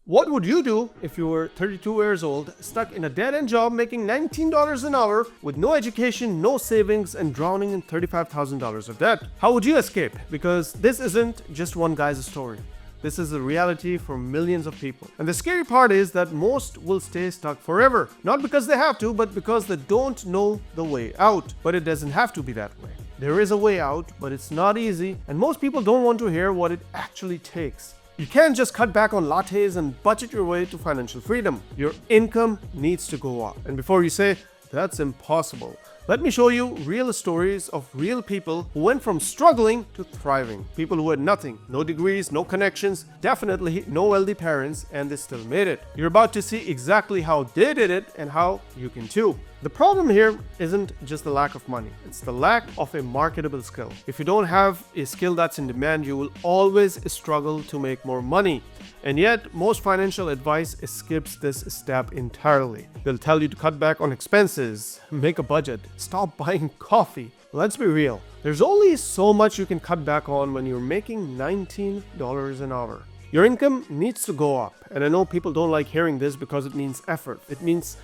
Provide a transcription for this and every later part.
What would you do if you were 32 years old, stuck in a dead-end job making $19 an hour with no education, no savings, and drowning in $35,000 of debt? How would you escape? Because this isn't just one guy's story. This is a reality for millions of people. And the scary part is that most will stay stuck forever. Not because they have to, but because they don't know the way out. But it doesn't have to be that way. There is a way out, but it's not easy, and most people don't want to hear what it actually takes. You can't just cut back on lattes and budget your way to financial freedom. Your income needs to go up. And before you say, that's impossible, let me show you real stories of real people who went from struggling to thriving. People who had nothing, no degrees, no connections, definitely no wealthy parents, and they still made it. You're about to see exactly how they did it and how you can too. The problem here isn't just the lack of money, it's the lack of a marketable skill. If you don't have a skill that's in demand, you will always struggle to make more money. And yet, most financial advice skips this step entirely. They'll tell you to cut back on expenses, make a budget, stop buying coffee. Let's be real, there's only so much you can cut back on when you're making $19 an hour. Your income needs to go up, and I know people don't like hearing this because it means effort, it means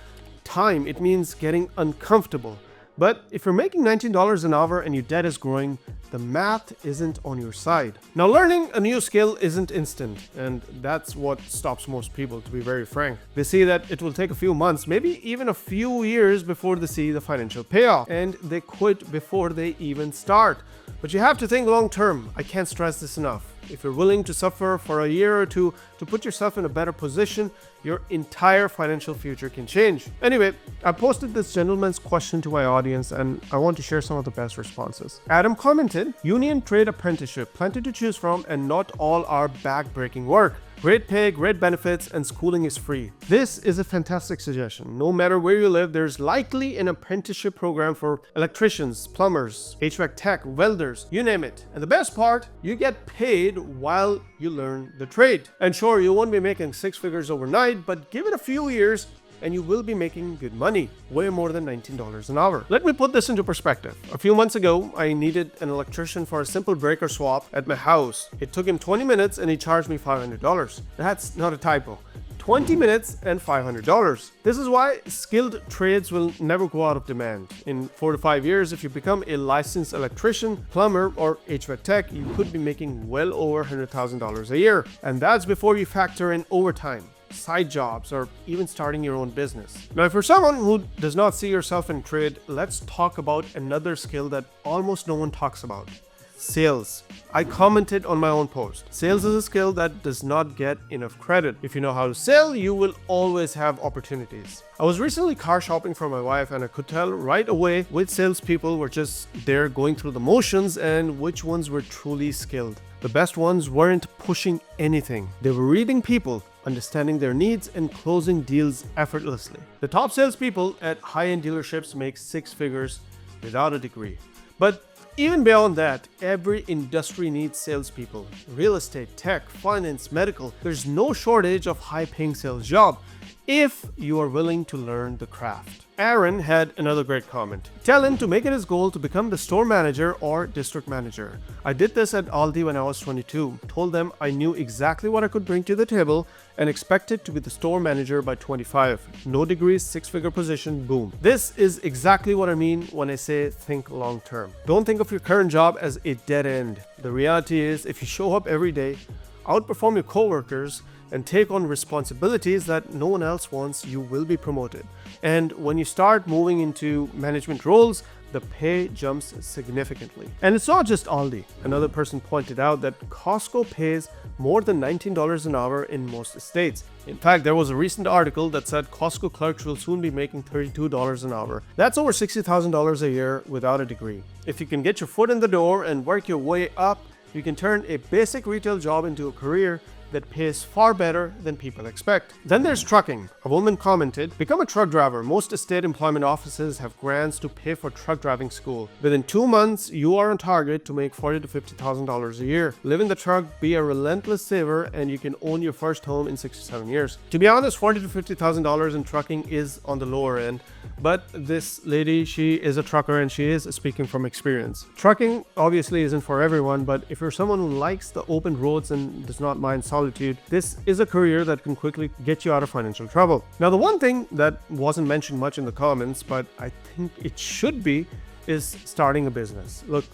time, it means getting uncomfortable. But if you're making $19 an hour and your debt is growing, the math isn't on your side. Now, learning a new skill isn't instant, and that's what stops most people, to be very frank. They see that it will take a few months, maybe even a few years before they see the financial payoff, and they quit before they even start. But you have to think long term. I can't stress this enough. If you're willing to suffer for a year or two to put yourself in a better position, your entire financial future can change. Anyway, I posted this gentleman's question to my audience and I want to share some of the best responses. Adam commented, "Union trade apprenticeship, plenty to choose from, and not all are back-breaking work. Great pay, great benefits, and schooling is free." This is a fantastic suggestion. No matter where you live, there's likely an apprenticeship program for electricians, plumbers, HVAC tech, welders, you name it. And the best part, you get paid while you learn the trade. And sure, you won't be making six figures overnight, but give it a few years and you will be making good money, way more than $19 an hour. Let me put this into perspective. A few months ago, I needed an electrician for a simple breaker swap at my house. It took him 20 minutes and he charged me $500. That's not a typo. 20 minutes and $500. This is why skilled trades will never go out of demand. In 4 to 5 years, if you become a licensed electrician, plumber, or HVAC tech, you could be making well over $100,000 a year. And that's before you factor in overtime, side jobs, or even starting your own business. Now, if you're someone who does not see yourself in trade, let's talk about another skill that almost no one talks about. Sales. I commented on my own post. Sales is a skill that does not get enough credit. If you know how to sell, you will always have opportunities. I was recently car shopping for my wife and I could tell right away which salespeople were just there going through the motions and which ones were truly skilled. The best ones weren't pushing anything. They were reading people, understanding their needs, and closing deals effortlessly. The top salespeople at high-end dealerships make six figures without a degree. But even beyond that, every industry needs salespeople. Real estate, tech, finance, medical. There's no shortage of high-paying sales job if you are willing to learn the craft. Aaron had another great comment. Tell him to make it his goal to become the store manager or district manager. I did this at Aldi when I was 22. Told them I knew exactly what I could bring to the table and expected to be the store manager by 25. No degrees, six-figure position, boom. This is exactly what I mean when I say think long term. Don't think of your current job as a dead end. The reality is, if you show up every day, outperform your coworkers, and take on responsibilities that no one else wants, you will be promoted. And when you start moving into management roles, the pay jumps significantly. And it's not just Aldi. Another person pointed out that Costco pays more than $19 an hour in most states. In fact, there was a recent article that said Costco clerks will soon be making $32 an hour. That's over $60,000 a year without a degree. If you can get your foot in the door and work your way up, you can turn a basic retail job into a career that pays far better than people expect. Then there's trucking. A woman commented, "Become a truck driver. Most state employment offices have grants to pay for truck driving school. Within 2 months, you are on target to make $40,000 to $50,000 a year. Live in the truck, be a relentless saver, and you can own your first home in 6 to 7 years." To be honest, $40,000 to $50,000 in trucking is on the lower end. But this lady, she is a trucker and she is speaking from experience. Trucking obviously isn't for everyone, but if you're someone who likes the open roads and does not mind sound solitude, this is a career that can quickly get you out of financial trouble. Now, the one thing that wasn't mentioned much in the comments, but I think it should be, is starting a business. Look,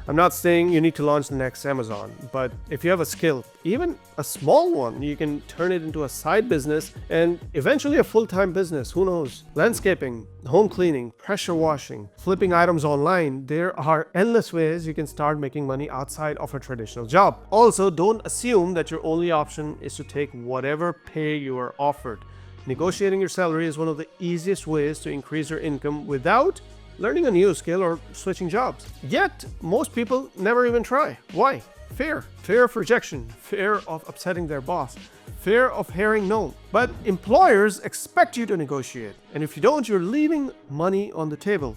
I'm not saying you need to launch the next Amazon, but if you have a skill, even a small one, you can turn it into a side business and eventually a full-time business. Who knows? Landscaping, home cleaning, pressure washing, flipping items online. There are endless ways you can start making money outside of a traditional job. Also, don't assume that your only option is to take whatever pay you are offered. Negotiating your salary is one of the easiest ways to increase your income without learning a new skill or switching jobs. Yet, most people never even try. Why? Fear. Fear of rejection. Fear of upsetting their boss. Fear of hearing no. But employers expect you to negotiate. And if you don't, you're leaving money on the table.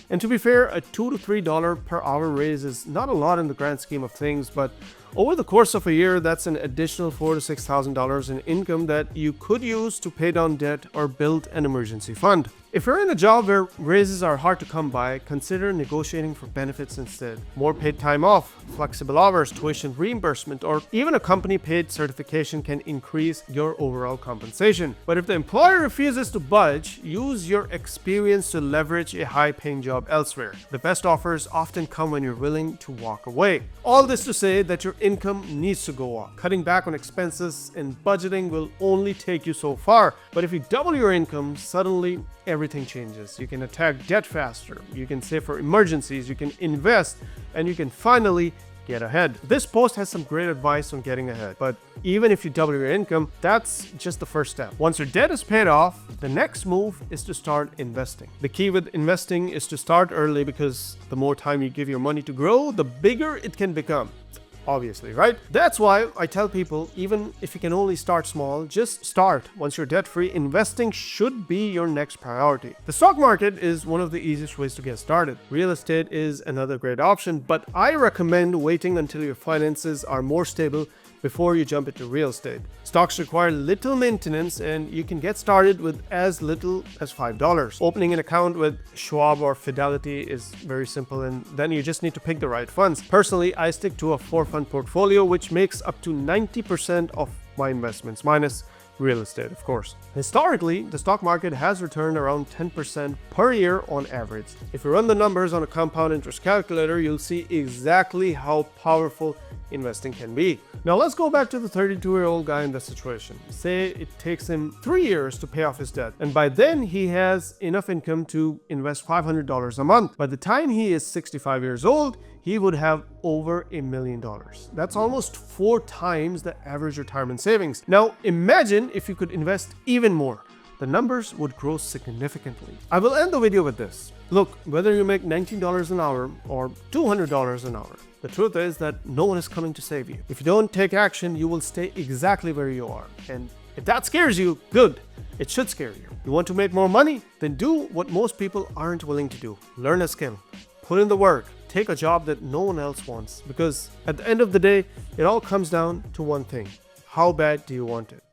And to be fair, a $2 to $3 per hour raise is not a lot in the grand scheme of things, but over the course of a year, that's an additional $4,000 to $6,000 in income that you could use to pay down debt or build an emergency fund. If you're in a job where raises are hard to come by, consider negotiating for benefits instead. More paid time off, flexible hours, tuition reimbursement, or even a company-paid certification can increase your overall compensation. But if the employer refuses to budge, use your experience to leverage a high-paying job elsewhere. The best offers often come when you're willing to walk away. All this to say that your income needs to go up. Cutting back on expenses and budgeting will only take you so far. But if you double your income, suddenly everything changes. You can attack debt faster, you can save for emergencies, you can invest, and you can finally get ahead. This post has some great advice on getting ahead, but even if you double your income, that's just the first step. Once your debt is paid off, the next move is to start investing. The key with investing is to start early, because the more time you give your money to grow, the bigger it can become. Obviously, right? That's why I tell people, even if you can only start small, just start. Once you're debt-free, investing should be your next priority. The stock market is one of the easiest ways to get started. Real estate is another great option, but I recommend waiting until your finances are more stable before you jump into real estate. Stocks require little maintenance, and you can get started with as little as $5. Opening an account with Schwab or Fidelity is very simple, and then you just need to pick the right funds. Personally, I stick to a 4-fund portfolio, which makes up to 90% of my investments, minus real estate, of course. Historically, the stock market has returned around 10% per year on average. If you run the numbers on a compound interest calculator, you'll see exactly how powerful investing can be. Now let's go back to the 32-year-old guy in this situation. Say it takes him 3 years to pay off his debt, and by then he has enough income to invest $500 a month. By the time he is 65 years old, he would have over $1 million. That's almost 4 times the average retirement savings. Now imagine if you could invest even more. The numbers would grow significantly. I will end the video with this. Look, whether you make $19 an hour or $200 an hour, the truth is that no one is coming to save you. If you don't take action, you will stay exactly where you are. And if that scares you, good. It should scare you. You want to make more money? Then do what most people aren't willing to do. Learn a skill. Put in the work. Take a job that no one else wants. Because at the end of the day, it all comes down to one thing. How bad do you want it?